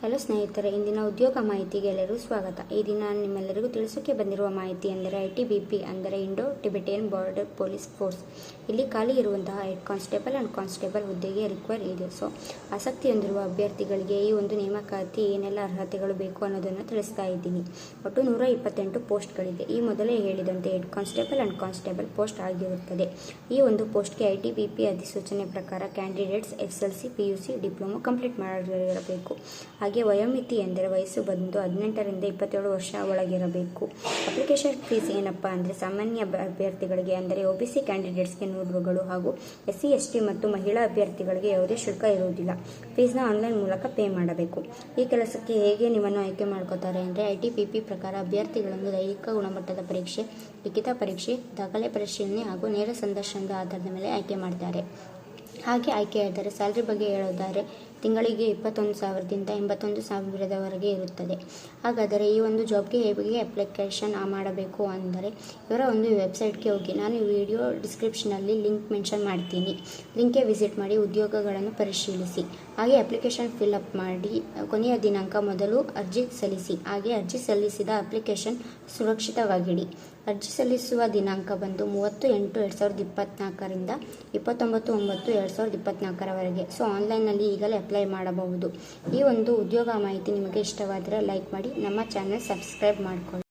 Hello ಸ್ನೇಹಿತರೆ, ಇಂದಿನ ಉದ್ಯೋಗ ಮಾಹಿತಿಗೆ ಎಲ್ಲರಿಗೂ ಸ್ವಾಗತ. ಈ ದಿನ ನಾನು ನಿಮ್ಮೆಲ್ಲರಿಗೂ ತಿಳಿಸೋಕೆ ಬಂದಿರುವ ಮಾಹಿತಿ ಅಂದರೆ ITBP ಅಂದರೆ Indo Tibetan border police force. ಇಲ್ಲಿ ಖಾಲಿ ಇರುವಂತಹ ಹೆಡ್ ಕಾನ್ಸ್ಟೇಬಲ್ ಆ್ಯಂಡ್ ಕಾನ್ಸ್ಟೇಬಲ್ ಹುದ್ದೆಗೆ ರಿಕ್ವೈರ್ ಇದೆ. ಸೊ ಆಸಕ್ತಿ ಹೊಂದಿರುವ ಅಭ್ಯರ್ಥಿಗಳಿಗೆ ಈ ಒಂದು ನೇಮಕಾತಿ ಏನೆಲ್ಲ ಅರ್ಹತೆಗಳು ಬೇಕು ಅನ್ನೋದನ್ನು ತಿಳಿಸ್ತಾ ಇದ್ದೀನಿ. ಒಟ್ಟು 128 ಪೋಸ್ಟ್ಗಳಿದೆ. ಈ ಮೊದಲೇ ಹೇಳಿದಂತೆ head constable and constable post ಆಗಿರುತ್ತದೆ. ಈ ಒಂದು ಪೋಸ್ಟ್ಗೆ ITBP ಅಧಿಸೂಚನೆ ಪ್ರಕಾರ candidates SLC PUC diploma complete ಮಾಡಿರಬೇಕು. ಹಾಗೆ ವಯೋಮಿತಿ ಎಂದರೆ ವಯಸ್ಸು ಬಂದು 18 ರಿಂದ 27 ವರ್ಷ ಒಳಗಿರಬೇಕು. ಅಪ್ಲಿಕೇಶನ್ ಫೀಸ್ ಏನಪ್ಪ ಅಂದರೆ ಸಾಮಾನ್ಯ ಅಭ್ಯರ್ಥಿಗಳಿಗೆ ಅಂದರೆ OBC ಕ್ಯಾಂಡಿಡೇಟ್ಸ್ಗೆ ₹100 ಹಾಗೂ SC ST ಮತ್ತು ಮಹಿಳಾ ಅಭ್ಯರ್ಥಿಗಳಿಗೆ ಯಾವುದೇ ಶುಲ್ಕ ಇರುವುದಿಲ್ಲ. ಫೀಸ್ನ ಆನ್ಲೈನ್ ಮೂಲಕ ಪೇ ಮಾಡಬೇಕು. ಈ ಕೆಲಸಕ್ಕೆ ಹೇಗೆ ನಿಮ್ಮನ್ನು ಆಯ್ಕೆ ಮಾಡ್ಕೋತಾರೆ ಅಂದರೆ ITBP ಪ್ರಕಾರ ಅಭ್ಯರ್ಥಿಗಳನ್ನು ದೈಹಿಕ ಗುಣಮಟ್ಟದ ಪರೀಕ್ಷೆ, ಲಿಖಿತ ಪರೀಕ್ಷೆ, ದಾಖಲೆ ಪರಿಶೀಲನೆ ಹಾಗೂ ನೇರ ಸಂದರ್ಶನದ ಆಧಾರದ ಮೇಲೆ ಆಯ್ಕೆ ಮಾಡ್ತಾರೆ. ಹಾಗೆ ಆಯ್ಕೆಯಾದರೆ ಸ್ಯಾಲ್ರಿ ಬಗ್ಗೆ ಹೇಳೋದಾದರೆ ತಿಂಗಳಿಗೆ 21,000ದಿಂದ 81,000ವರೆಗೆ ಇರುತ್ತದೆ. ಹಾಗಾದರೆ ಈ ಒಂದು ಜಾಬ್ಗೆ ಹೇಗೆ ಅಪ್ಲಿಕೇಶನ್ ಮಾಡಬೇಕು ಅಂದರೆ ಇವರ ಒಂದು ವೆಬ್ಸೈಟ್ಗೆ ಹೋಗಿ, ನಾನು ಈ ವಿಡಿಯೋ ಡಿಸ್ಕ್ರಿಪ್ಷನಲ್ಲಿ ಲಿಂಕ್ ಮೆನ್ಷನ್ ಮಾಡ್ತೀನಿ. ಲಿಂಕ್ಗೆ ವಿಸಿಟ್ ಮಾಡಿ ಉದ್ಯೋಗಗಳನ್ನು ಪರಿಶೀಲಿಸಿ. ಹಾಗೆ ಅಪ್ಲಿಕೇಶನ್ ಫಿಲ್ ಅಪ್ ಮಾಡಿ ಕೊನೆಯ ದಿನಾಂಕ ಮೊದಲು ಅರ್ಜಿ ಸಲ್ಲಿಸಿ. ಹಾಗೆ ಅರ್ಜಿ ಸಲ್ಲಿಸಿದ ಅಪ್ಲಿಕೇಶನ್ ಸುರಕ್ಷಿತವಾಗಿಡಿ. ಅರ್ಜಿ ಸಲ್ಲಿಸುವ ದಿನಾಂಕ ಬಂದು 30/8/2024ರಿಂದ 29/9/2024ವರೆಗೆ. ಸೊ ಆನ್ಲೈನ್ನಲ್ಲಿ ಈಗಲೇ ಅಪ್ಲೈ ಮಾಡಬಹುದು. ಈ ಒಂದು ಉದ್ಯೋಗ ಮಾಹಿತಿ ನಿಮಗೆ ಇಷ್ಟವಾದರೆ ಲೈಕ್ ಮಾಡಿ, ನಮ್ಮ ಚಾನೆಲ್ ಸಬ್ಸ್ಕ್ರೈಬ್ ಮಾಡಿಕೊಳ್ಳಿ.